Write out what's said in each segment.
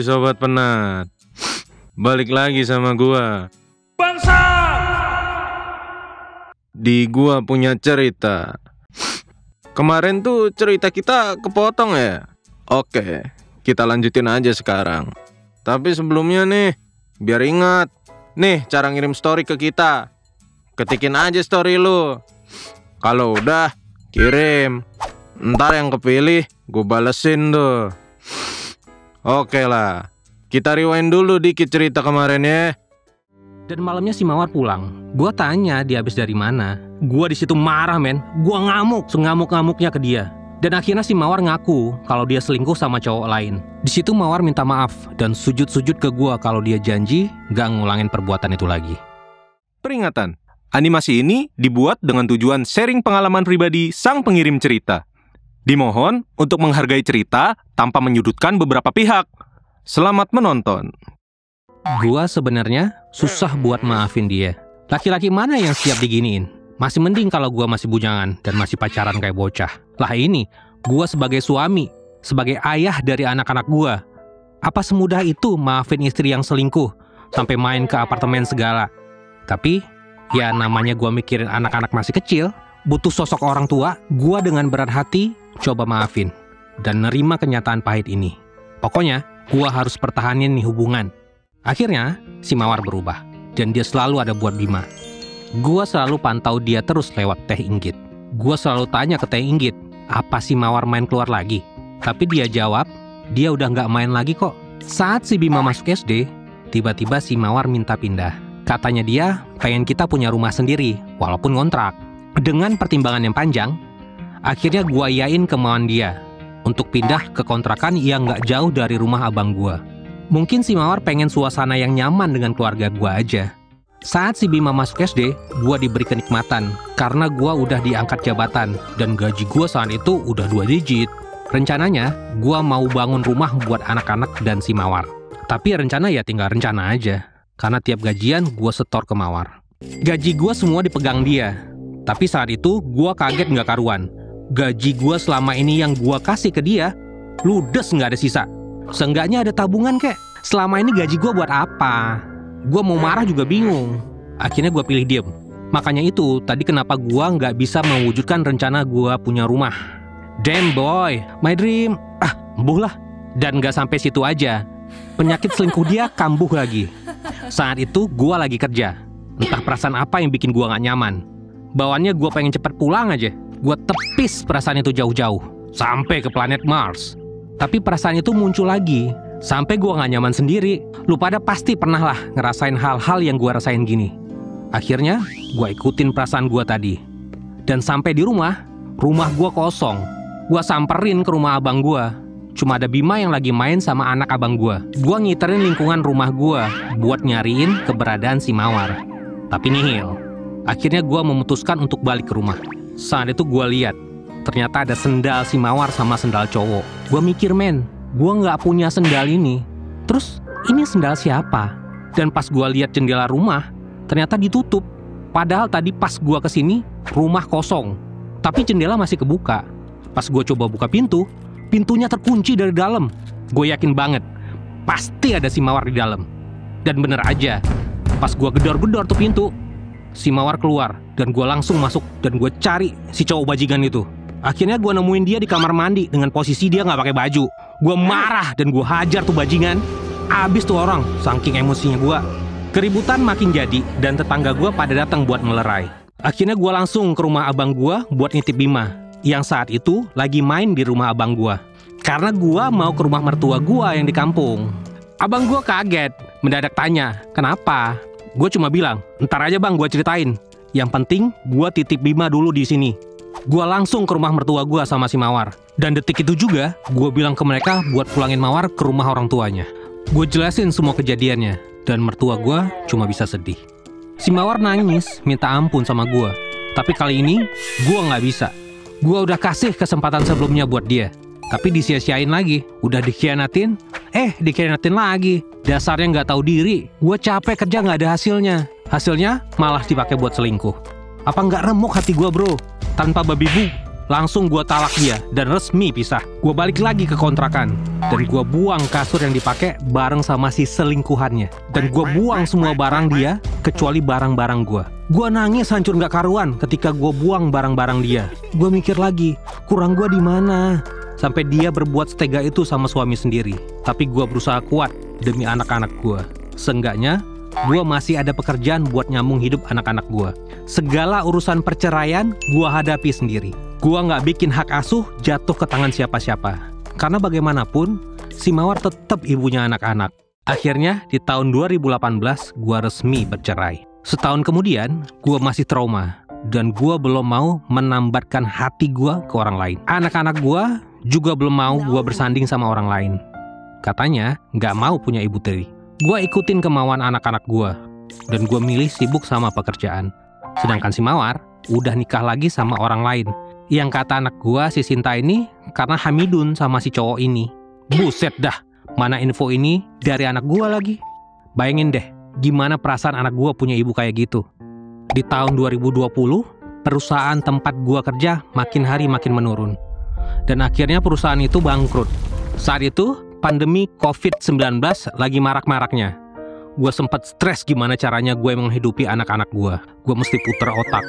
Sobat penat, balik lagi sama gua. Bangsa! Di gua punya cerita. Kemarin tuh cerita kita kepotong ya. Oke, kita lanjutin aja sekarang. Tapi sebelumnya nih, biar ingat, nih cara ngirim story ke kita. Ketikin aja story lu. Kalau udah, kirim. Ntar yang kepilih, gua balesin tuh. Oke lah, kita rewind dulu dikit cerita kemarin ya. Dan malamnya si Mawar pulang. Gua tanya dia habis dari mana. Gua di situ marah men. Gua ngamuk, sengamuk-ngamuknya ke dia. Dan akhirnya si Mawar ngaku kalau dia selingkuh sama cowok lain. Di situ Mawar minta maaf dan sujud-sujud ke gua kalau dia janji gak ngulangin perbuatan itu lagi. Peringatan, animasi ini dibuat dengan tujuan sharing pengalaman pribadi sang pengirim cerita. Dimohon untuk menghargai cerita tanpa menyudutkan beberapa pihak. Selamat menonton. Gua sebenarnya susah buat maafin dia. Laki-laki mana yang siap diginiin? Masih mending kalau gua masih bujangan dan masih pacaran kayak bocah. Lah ini, gua sebagai suami, sebagai ayah dari anak-anak gua. Apa semudah itu maafin istri yang selingkuh sampai main ke apartemen segala? Tapi, ya namanya gua mikirin anak-anak masih kecil, butuh sosok orang tua, gua dengan berat hati coba maafin dan nerima kenyataan pahit ini. Pokoknya, gua harus pertahanin nih hubungan. Akhirnya, si Mawar berubah dan dia selalu ada buat Bima. Gua selalu pantau dia terus lewat Teh Inggit. Gua selalu tanya ke Teh Inggit, apa si Mawar main keluar lagi? Tapi dia jawab, dia udah nggak main lagi kok. Saat si Bima masuk SD, tiba-tiba si Mawar minta pindah. Katanya dia pengen kita punya rumah sendiri, walaupun ngontrak. Dengan pertimbangan yang panjang, akhirnya gua iyain kemauan dia untuk pindah ke kontrakan yang nggak jauh dari rumah abang gua. Mungkin si Mawar pengen suasana yang nyaman dengan keluarga gua aja. Saat si Bima masuk SD, gua diberi kenikmatan karena gua udah diangkat jabatan dan gaji gua saat itu udah 2 digit. Rencananya, gua mau bangun rumah buat anak-anak dan si Mawar. Tapi rencana ya tinggal rencana aja, karena tiap gajian gua setor ke Mawar. Gaji gua semua dipegang dia. Tapi saat itu gua kaget nggak karuan. Gaji gua selama ini yang gua kasih ke dia, ludes nggak ada sisa. Seenggaknya ada tabungan kek. Selama ini gaji gua buat apa? Gua mau marah juga bingung. Akhirnya gua pilih diem. Makanya itu tadi kenapa gua nggak bisa mewujudkan rencana gua punya rumah. Damn boy, my dream. Embuh lah. Dan nggak sampai situ aja. Penyakit selingkuh dia kambuh lagi. Saat itu gua lagi kerja. Entah perasaan apa yang bikin gua nggak nyaman. Bawaannya gue pengen cepet pulang aja. Gue tepis perasaan itu jauh-jauh sampai ke planet Mars. Tapi perasaan itu muncul lagi sampai gue gak nyaman sendiri. Lu pada pasti pernah lah ngerasain hal-hal yang gue rasain gini. Akhirnya gue ikutin perasaan gue tadi. Dan sampai di rumah gue kosong. Gue samperin ke rumah abang gue. Cuma ada Bima yang lagi main sama anak abang gue. Gue ngiterin lingkungan rumah gue buat nyariin keberadaan si Mawar. Tapi nihil. Akhirnya gue memutuskan untuk balik ke rumah. Saat itu gue lihat, ternyata ada sendal si Mawar sama sendal cowok. Gue mikir men, gue nggak punya sendal ini. Terus ini sendal siapa? Dan pas gue lihat jendela rumah, ternyata ditutup. Padahal tadi pas gue kesini, rumah kosong. Tapi jendela masih kebuka. Pas gue coba buka pintu, pintunya terkunci dari dalam. Gue yakin banget, pasti ada si Mawar di dalam. Dan bener aja, pas gue gedor-gedor tuh pintu, si Mawar keluar dan gue langsung masuk dan gue cari si cowok bajingan itu. Akhirnya gue nemuin dia di kamar mandi dengan posisi dia nggak pakai baju. Gue marah dan gue hajar tuh bajingan. Abis tuh orang, saking emosinya gue. Keributan makin jadi dan tetangga gue pada datang buat melerai. Akhirnya gue langsung ke rumah abang gue buat nitip Bima yang saat itu lagi main di rumah abang gue. Karena gue mau ke rumah mertua gue yang di kampung. Abang gue kaget, mendadak tanya, kenapa? Gue cuma bilang, ntar aja bang gue ceritain. Yang penting gue titip Bima dulu di sini. Gue langsung ke rumah mertua gue sama si Mawar. Dan detik itu juga gue bilang ke mereka buat pulangin Mawar ke rumah orang tuanya. Gue jelasin semua kejadiannya. Dan mertua gue cuma bisa sedih. Si Mawar nangis minta ampun sama gue. Tapi kali ini gue gak bisa. Gue udah kasih kesempatan sebelumnya buat dia. Tapi disia-siain lagi. Udah dikhianatin, dikhianatin lagi. Dasarnya gak tahu diri. Gue capek kerja gak ada hasilnya. Hasilnya malah dipakai buat selingkuh. Apa gak remuk hati gue bro? Tanpa babi bu, langsung gue talak dia dan resmi pisah. Gue balik lagi ke kontrakan dan gue buang kasur yang dipakai bareng sama si selingkuhannya. Dan gue buang semua barang dia kecuali barang-barang gue. Gue nangis hancur gak karuan ketika gue buang barang-barang dia. Gue mikir lagi, kurang gue di mana? Sampai dia berbuat setega itu sama suami sendiri. Tapi gue berusaha kuat demi anak-anak gue. Seenggaknya gue masih ada pekerjaan buat nyambung hidup anak-anak gue. Segala urusan perceraian gue hadapi sendiri. Gue gak bikin hak asuh jatuh ke tangan siapa-siapa. Karena bagaimanapun, si Mawar tetap ibunya anak-anak. Akhirnya di tahun 2018 gue resmi bercerai. Setahun kemudian, gue masih trauma. Dan gue belum mau menambatkan hati gue ke orang lain. Anak-anak gue juga belum mau gue bersanding sama orang lain. Katanya gak mau punya ibu tiri. Gue ikutin kemauan anak-anak gue. Dan gue milih sibuk sama pekerjaan. Sedangkan si Mawar udah nikah lagi sama orang lain. Yang kata anak gue si Sinta ini karena hamidun sama si cowok ini. Buset dah, mana info ini dari anak gue lagi. Bayangin deh, gimana perasaan anak gue punya ibu kayak gitu. Di tahun 2020, perusahaan tempat gue kerja makin hari makin menurun. Dan akhirnya perusahaan itu bangkrut. Saat itu, pandemi COVID-19 lagi marak-maraknya. Gue sempat stres gimana caranya gue menghidupi anak-anak gue. Gue mesti puter otak.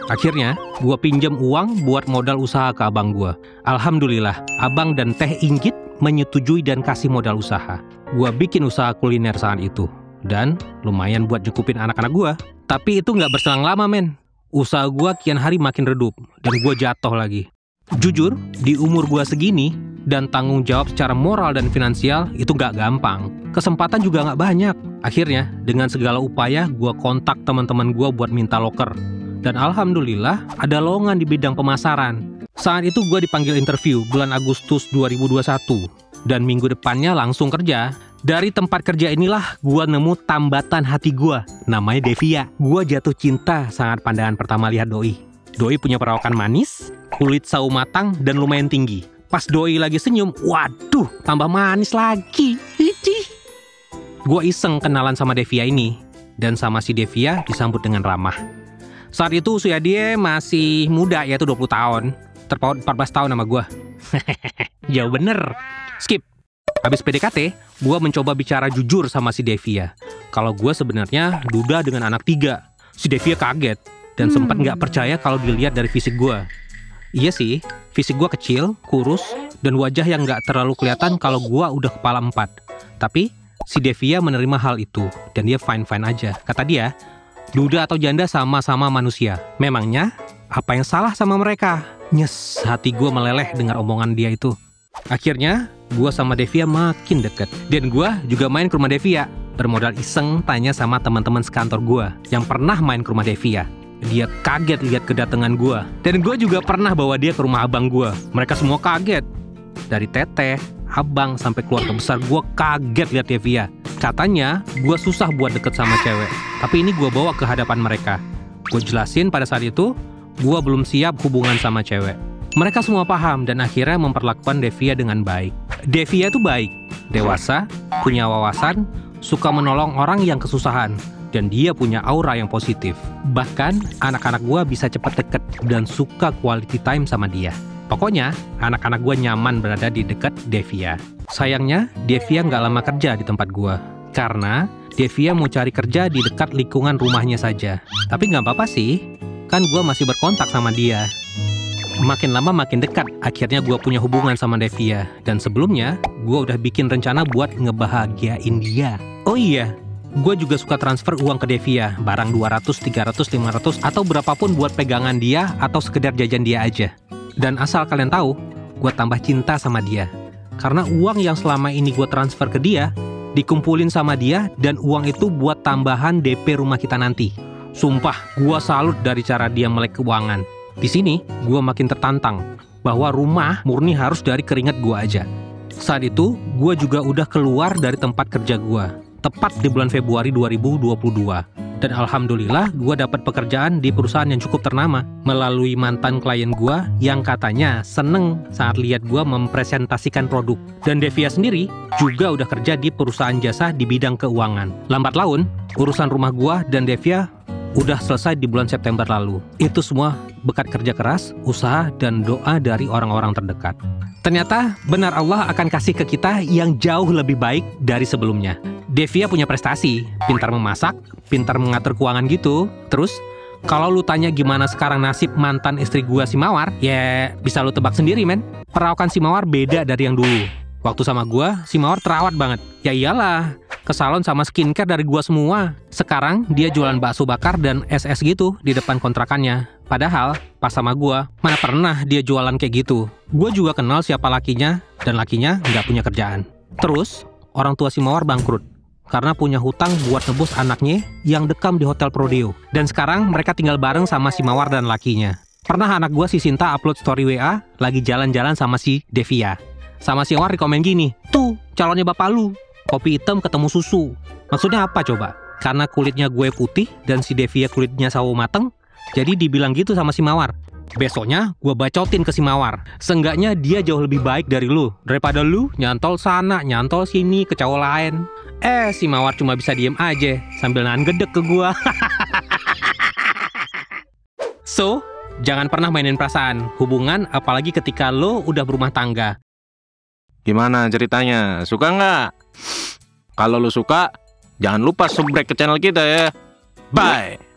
Akhirnya, gue pinjam uang buat modal usaha ke abang gue. Alhamdulillah, abang dan Teh Inggit menyetujui dan kasih modal usaha. Gue bikin usaha kuliner saat itu. Dan lumayan buat cukupin anak-anak gue. Tapi itu nggak berselang lama, men. Usaha gue kian hari makin redup. Dan gue jatuh lagi. Jujur, di umur gue segini, dan tanggung jawab secara moral dan finansial itu nggak gampang. Kesempatan juga nggak banyak. Akhirnya, dengan segala upaya, gue kontak teman-teman gue buat minta loker. Dan alhamdulillah ada lowongan di bidang pemasaran. Saat itu gue dipanggil interview bulan Agustus 2021. Dan minggu depannya langsung kerja. Dari tempat kerja inilah gue nemu tambatan hati gue. Namanya Devia. Gue jatuh cinta saat pandangan pertama lihat Doi. Doi punya perawakan manis, kulit sawo matang, dan lumayan tinggi. Pas Doi lagi senyum, waduh, tambah manis lagi. Gue iseng kenalan sama Devia ini. Dan sama si Devia disambut dengan ramah. Saat itu usia dia masih muda, yaitu 20 tahun. Terpaut 14 tahun sama gue. Jauh bener. Skip. Habis PDKT, gue mencoba bicara jujur sama si Devia. Kalau gue sebenarnya duda dengan anak 3. Si Devia kaget. Dan sempat gak percaya kalau dilihat dari fisik gue. Iya sih, fisik gue kecil, kurus, dan wajah yang gak terlalu kelihatan kalau gue udah kepala 4. Tapi, si Devia menerima hal itu. Dan dia fine-fine aja. Kata dia, duda atau janda sama-sama manusia. Memangnya, apa yang salah sama mereka? Nyes, hati gue meleleh dengar omongan dia itu. Akhirnya, gue sama Devia makin deket. Dan gue juga main ke rumah Devia. Bermodal iseng tanya sama teman-teman sekantor gue yang pernah main ke rumah Devia. Dia kaget lihat kedatangan gue. Dan gue juga pernah bawa dia ke rumah abang gue. Mereka semua kaget. Dari teteh, abang, sampai keluarga besar gue kaget lihat Devia. Katanya, gue susah buat deket sama cewek. Tapi ini gue bawa ke hadapan mereka. Gue jelasin pada saat itu, gue belum siap hubungan sama cewek. Mereka semua paham dan akhirnya memperlakukan Devia dengan baik. Devia itu baik, dewasa, punya wawasan, suka menolong orang yang kesusahan. Dan dia punya aura yang positif. Bahkan, anak-anak gue bisa cepat deket dan suka quality time sama dia. Pokoknya, anak-anak gue nyaman berada di dekat Devia. Sayangnya, Devia nggak lama kerja di tempat gue. Karena Devia mau cari kerja di dekat lingkungan rumahnya saja. Tapi nggak apa-apa sih, kan gue masih berkontak sama dia. Makin lama makin dekat, akhirnya gue punya hubungan sama Devia. Dan sebelumnya, gue udah bikin rencana buat ngebahagiain dia. Oh iya, gue juga suka transfer uang ke Devia. Barang 200, 300, 500, atau berapapun buat pegangan dia atau sekedar jajan dia aja. Dan asal kalian tahu, gue tambah cinta sama dia. Karena uang yang selama ini gue transfer ke dia, dikumpulin sama dia, dan uang itu buat tambahan DP rumah kita nanti. Sumpah, gue salut dari cara dia melek keuangan. Di sini, gue makin tertantang bahwa rumah murni harus dari keringat gue aja. Saat itu, gue juga udah keluar dari tempat kerja gue, tepat di bulan Februari 2022. Dan alhamdulillah, gue dapat pekerjaan di perusahaan yang cukup ternama melalui mantan klien gue yang katanya seneng saat lihat gue mempresentasikan produk. Dan Devia sendiri juga udah kerja di perusahaan jasa di bidang keuangan. Lambat laun, urusan rumah gue dan Devia udah selesai di bulan September lalu. Itu semua berkat kerja keras, usaha, dan doa dari orang-orang terdekat. Ternyata benar Allah akan kasih ke kita yang jauh lebih baik dari sebelumnya. Devia punya prestasi, pintar memasak, pintar mengatur keuangan gitu. Terus, kalau lu tanya gimana sekarang nasib mantan istri gua si Mawar, ya bisa lu tebak sendiri men. Perawakan si Mawar beda dari yang dulu. Waktu sama gua, si Mawar terawat banget. Ya iyalah, ke salon sama skincare dari gua semua. Sekarang dia jualan bakso bakar dan SS gitu di depan kontrakannya. Padahal pas sama gua, mana pernah dia jualan kayak gitu. Gua juga kenal siapa lakinya, dan lakinya nggak punya kerjaan. Terus, orang tua si Mawar bangkrut karena punya hutang buat nebus anaknya yang dekam di Hotel Prodeo. Dan sekarang mereka tinggal bareng sama si Mawar dan lakinya. Pernah anak gua si Sinta upload story WA lagi jalan-jalan sama si Devia. Sama si Mawar dikomen gini, "Tuh, calonnya bapak lu. Kopi hitam ketemu susu." Maksudnya apa coba? Karena kulitnya gue putih dan si Devia kulitnya sawo mateng, jadi dibilang gitu sama si Mawar. Besoknya gue bacotin ke si Mawar. Seenggaknya dia jauh lebih baik dari lu, daripada lu nyantol sana, nyantol sini ke cowok lain. Si Mawar cuma bisa diem aja sambil nahan gedek ke gue. So, jangan pernah mainin perasaan hubungan, apalagi ketika lo udah berumah tangga. Gimana ceritanya? Suka nggak? Kalau lu suka, jangan lupa subscribe ke channel kita ya. Bye!